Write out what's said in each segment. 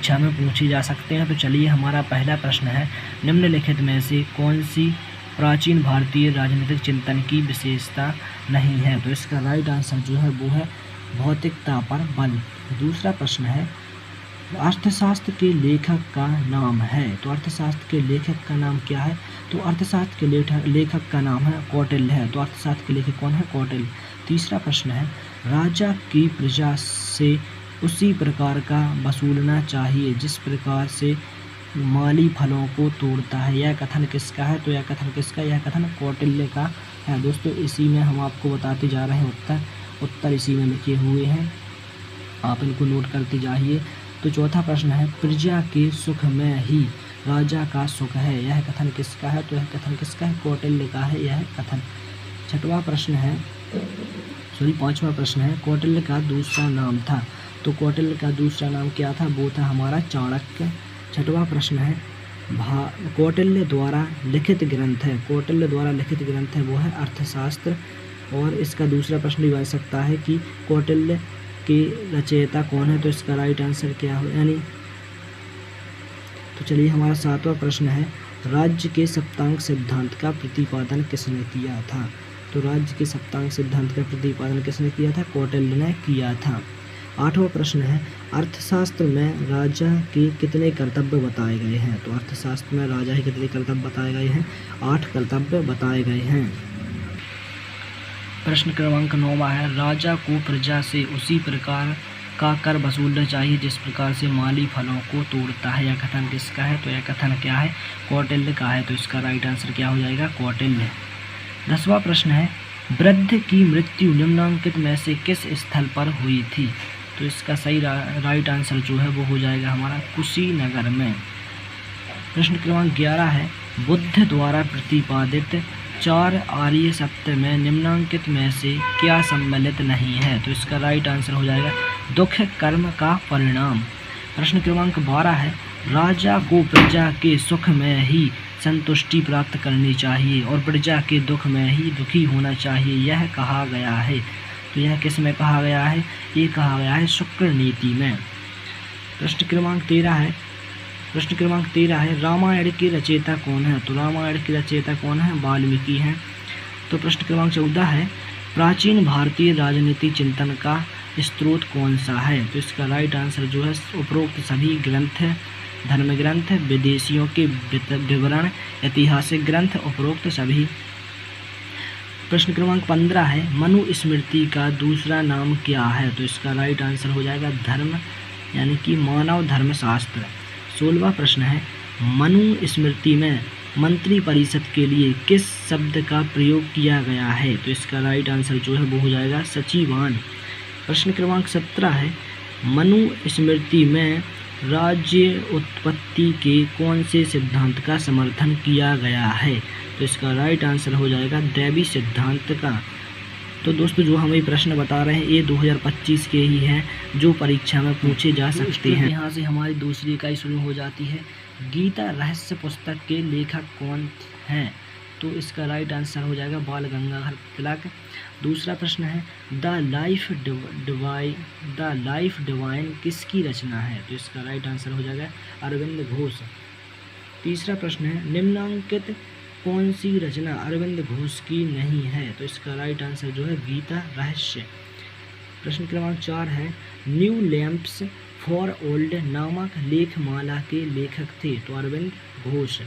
परीक्षा में पूछे जा सकते हैं। तो चलिए हमारा पहला प्रश्न है, निम्नलिखित में से कौन सी प्राचीन भारतीय राजनीतिक चिंतन की विशेषता नहीं है? तो इसका राइट आंसर जो है वो है भौतिकता पर बल। दूसरा प्रश्न है, अर्थशास्त्र के लेखक का नाम है। तो अर्थशास्त्र के लेखक का नाम क्या है? तो अर्थशास्त्र के लेखक का नाम है कौटिल्य है। तो अर्थशास्त्र के लेखक कौन है? कौटिल्य। तीसरा प्रश्न है, राजा की प्रजा से उसी प्रकार का वसूलना चाहिए जिस प्रकार से माली फलों को तोड़ता है। यह कथन किसका है? तो यह कथन किसका? यह कथन कौटिल्य का है। दोस्तों इसी में हम आपको बताते जा रहे हैं उत्तर इसी में लिखे हुए हैं, आप इनको नोट करते जाइए। तो चौथा प्रश्न है, प्रजा के सुख में ही राजा का सुख है। यह कथन किसका है? तो यह कथन किसका है? कौटिल्य का है यह कथन। पांचवा प्रश्न है, कौटिल्य का दूसरा नाम था। तो कौटिल्य का दूसरा नाम क्या था? वो था हमारा चाणक्य। छठवां प्रश्न है, कौटिल्य द्वारा लिखित ग्रंथ है। कौटिल्य द्वारा लिखित ग्रंथ है वो है अर्थशास्त्र। और इसका दूसरा प्रश्न भी बन सकता है कि कौटिल्य के रचयिता कौन है? तो इसका राइट आंसर क्या हो यानी। तो चलिए हमारा सातवां प्रश्न है, राज्य के सप्तांग सिद्धांत का प्रतिपादन किसने किया था? तो राज्य के सप्तांग सिद्धांत का प्रतिपादन किसने किया था? कौटिल्य ने किया था। आठवां प्रश्न है, अर्थशास्त्र में राजा के कितने कर्तव्य बताए गए हैं? तो अर्थशास्त्र में राजा के कितने कर्तव्य बताए गए हैं? 8 कर्तव्य बताए गए हैं। प्रश्न क्रमांक 9 है, राजा को प्रजा से उसी प्रकार का कर वसूलना चाहिए जिस प्रकार से माली फलों को तोड़ता है। यह कथन किसका है? तो यह कथन क्या है? कौटिल्य का है। तो इसका राइट आंसर क्या हो जाएगा? कौटिल्य। 10वां प्रश्न है, वृद्ध की मृत्यु निम्नलिखित में से किस स्थल पर हुई थी? तो इसका सही राइट आंसर जो है वो हो जाएगा हमारा कुशीनगर में। प्रश्न क्रमांक 11 है, बुद्ध द्वारा प्रतिपादित 4 आर्य सत्य में निम्नलिखित में से क्या सम्मिलित नहीं है? तो इसका राइट आंसर हो जाएगा दुख कर्म का परिणाम। प्रश्न क्रमांक 12 है, राजा को प्रजा के सुख में ही संतुष्टि प्राप्त करनी चाहिए और प्रजा के दुख में ही दुखी होना चाहिए, यह कहा गया है। तो यह किस में कहा गया है? ये कहा गया है शुक्र नीति में। प्रश्न क्रमांक 13 है, रामायण के रचयिता कौन है? तो रामायण के रचयिता कौन है? वाल्मीकि हैं। तो प्रश्न क्रमांक 14 है, प्राचीन भारतीय राजनीति चिंतन का स्रोत कौन सा है? तो इसका राइट आंसर जो है उपरोक्त सभी ग्रंथ, धर्म ग्रंथ, विदेशियों के विवरण, ऐतिहासिक ग्रंथ, उपरोक्त सभी। प्रश्न क्रमांक 15 है, मनु स्मृति का दूसरा नाम क्या है? तो इसका राइट आंसर हो जाएगा धर्म यानी कि मानव धर्मशास्त्र। 16वां प्रश्न है, मनु स्मृति में मंत्री परिषद के लिए किस शब्द का प्रयोग किया गया है? तो इसका राइट आंसर जो है वो हो जाएगा सचिवान। प्रश्न क्रमांक 17 है, मनु स्मृति में राज्य उत्पत्ति के कौन से सिद्धांत का समर्थन किया गया है? तो इसका राइट आंसर हो जाएगा दैवी सिद्धांत का। तो दोस्तों जो हम ये प्रश्न बता रहे हैं ये 2025 के ही हैं जो परीक्षा में पूछे जा सकते हैं। यहाँ से हमारी दूसरी इकाई शुरू हो जाती है। गीता रहस्य पुस्तक के लेखक कौन हैं? तो इसका राइट आंसर हो जाएगा बाल गंगाधर तिलक। दूसरा प्रश्न है, द लाइफ डिवाइन किसकी रचना है? तो इसका राइट आंसर हो जाएगा अरविंद घोष। तीसरा प्रश्न है, निम्नलिखित कौन सी रचना अरविंद घोष की नहीं है? तो इसका राइट आंसर जो है गीता रहस्य। प्रश्न क्रमांक 4 है, न्यू लैंप्स फॉर ओल्ड नामक लेखमाला के लेखक थे? तो अरविंद घोष।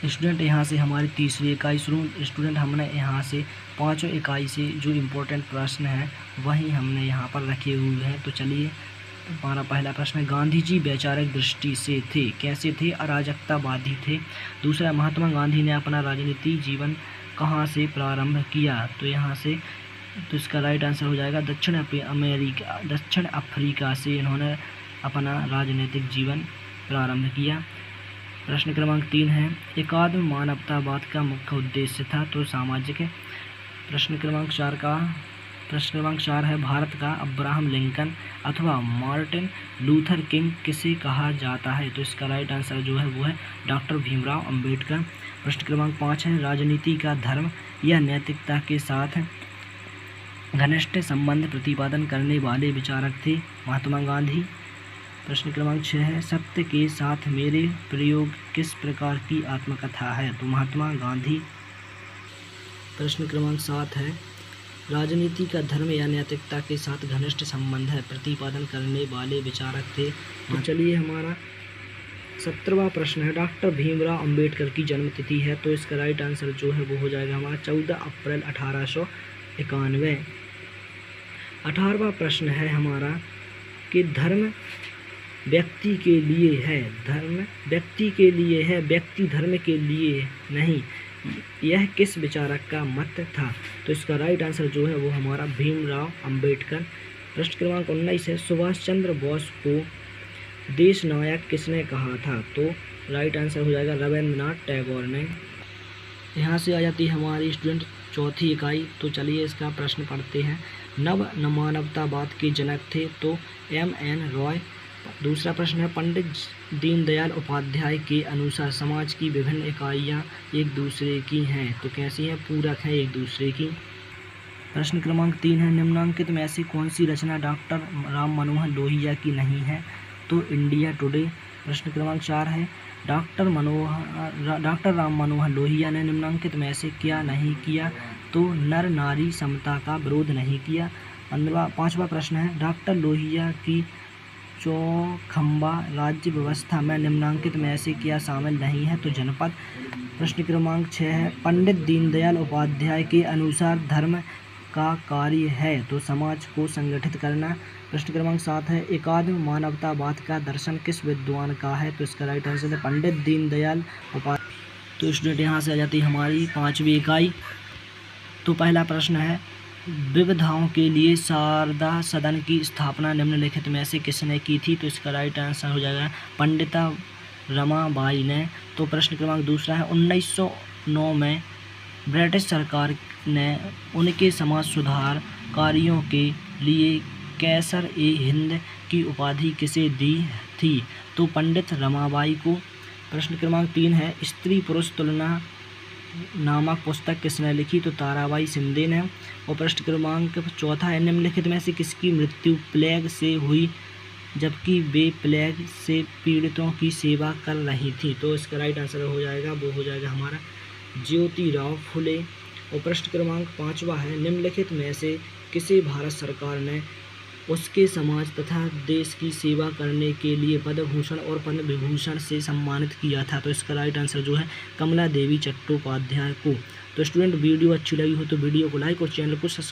स्टूडेंट यहाँ से हमारी तीसरी इकाई शुरू। स्टूडेंट हमने यहाँ से 5वीं इकाई से जो इम्पोर्टेंट प्रश्न है वही हमने यहाँ पर रखे हुए हैं। तो चलिए हमारा पहला प्रश्न है, गांधी जी वैचारिक दृष्टि से थे, कैसे थे? अराजकतावादी थे। दूसरा, महात्मा गांधी ने अपना राजनीति जीवन कहाँ से प्रारंभ किया? तो यहाँ से तो इसका राइट आंसर हो जाएगा दक्षिण अफ्रीका से इन्होंने अपना राजनीतिक जीवन प्रारंभ किया। प्रश्न क्रमांक 3 है, एकात्म मानवतावाद का मुख्य उद्देश्य था? तो सामाजिक। प्रश्न क्रमांक 4 है, भारत का अब्राहम लिंकन अथवा मार्टिन लूथर किंग किसे कहा जाता है? तो इसका राइट आंसर जो है वो है डॉक्टर भीमराव अंबेडकर। प्रश्न क्रमांक 5 है, राजनीति का धर्म या नैतिकता के साथ घनिष्ठ संबंध प्रतिपादन करने वाले विचारक थे? महात्मा गांधी। प्रश्न क्रमांक 6 है सत्य के साथ मेरे प्रयोग किस प्रकार की आत्मकथा है? तो महात्मा गांधी। प्रश्न क्रमांक 7 है राजनीति का धर्म या नैतिकता के साथ घनिष्ठ संबंध है प्रतिपादन करने वाले विचारक थे। तो चलिए हमारा 17वां प्रश्न है डॉक्टर भीमराव अंबेडकर की जन्मतिथि है, तो इसका राइट आंसर जो है वो हो जाएगा हमारा 14 अप्रैल 1891। 18वां प्रश्न है हमारा कि धर्म व्यक्ति के लिए है, धर्म व्यक्ति के लिए है, व्यक्ति धर्म के लिए नहीं, यह किस विचारक का मत था? तो इसका राइट आंसर जो है वो हमारा भीमराव अंबेडकर। प्रश्न क्रमांक 19 है सुभाष चंद्र बोस को देश नायक किसने कहा था? तो राइट आंसर हो जाएगा रविंद्रनाथ टैगोर ने। यहाँ से आ जाती है हमारी स्टूडेंट चौथी इकाई। तो चलिए इसका प्रश्न पढ़ते हैं। मानवतावाद के जनक थे? तो M.N. रॉय। दूसरा प्रश्न है पंडित दीनदयाल उपाध्याय के अनुसार समाज की विभिन्न इकाइयाँ एक दूसरे की हैं, तो कैसी हैं? पूरक हैं एक दूसरे की। प्रश्न क्रमांक 3 है निम्नांकित में ऐसी कौन सी रचना डॉक्टर राम मनोहर लोहिया की नहीं है? तो इंडिया टुडे। प्रश्न क्रमांक 4 है डॉक्टर राम मनोहर लोहिया ने निम्नांकित में से क्या नहीं किया? तो नर नारी समता का विरोध नहीं किया। 5वां प्रश्न है डॉक्टर लोहिया की चौखंबा राज्य व्यवस्था में निम्नांकित में से क्या शामिल नहीं है? तो जनपद। प्रश्न क्रमांक 6 है पंडित दीनदयाल उपाध्याय के अनुसार धर्म का कार्य है? तो समाज को संगठित करना। प्रश्न क्रमांक 7 है एकात्म मानवतावाद का दर्शन किस विद्वान का है? तो इसका राइट आंसर है पंडित दीनदयाल उपाध्याय। तो स्टूडेंट यहाँ से आ जाती है हमारी 5वीं इकाई। तो पहला प्रश्न है विविधताओं के लिए शारदा सदन की स्थापना निम्नलिखित में से किसने की थी? तो इसका राइट आंसर हो जाएगा पंडिता रमाबाई ने। तो प्रश्न क्रमांक दूसरा है 1909 में ब्रिटिश सरकार ने उनके समाज सुधार कार्यों के लिए कैसर ए हिंद की उपाधि किसे दी थी? तो पंडित रमाबाई को। प्रश्न क्रमांक 3 है स्त्री पुरुष तुलना नामक पुस्तक किसने लिखी? तो ताराबाई शिंदे ने। और प्रश्न क्रमांक 4 है निम्नलिखित में से किसकी मृत्यु प्लेग से हुई जबकि वे प्लेग से पीड़ितों की सेवा कर रही थी? तो इसका राइट आंसर हो जाएगा वो हो जाएगा हमारा ज्योतिराव फुले। और प्रश्न क्रमांक 5वां है निम्नलिखित में से किसे भारत सरकार ने उसके समाज तथा देश की सेवा करने के लिए पद्म भूषण और पद्म विभूषण से सम्मानित किया था? तो इसका राइट आंसर जो है कमला देवी चट्टोपाध्याय को। तो स्टूडेंट वीडियो अच्छी लगी हो तो वीडियो को लाइक और चैनल को सब्सक्राइब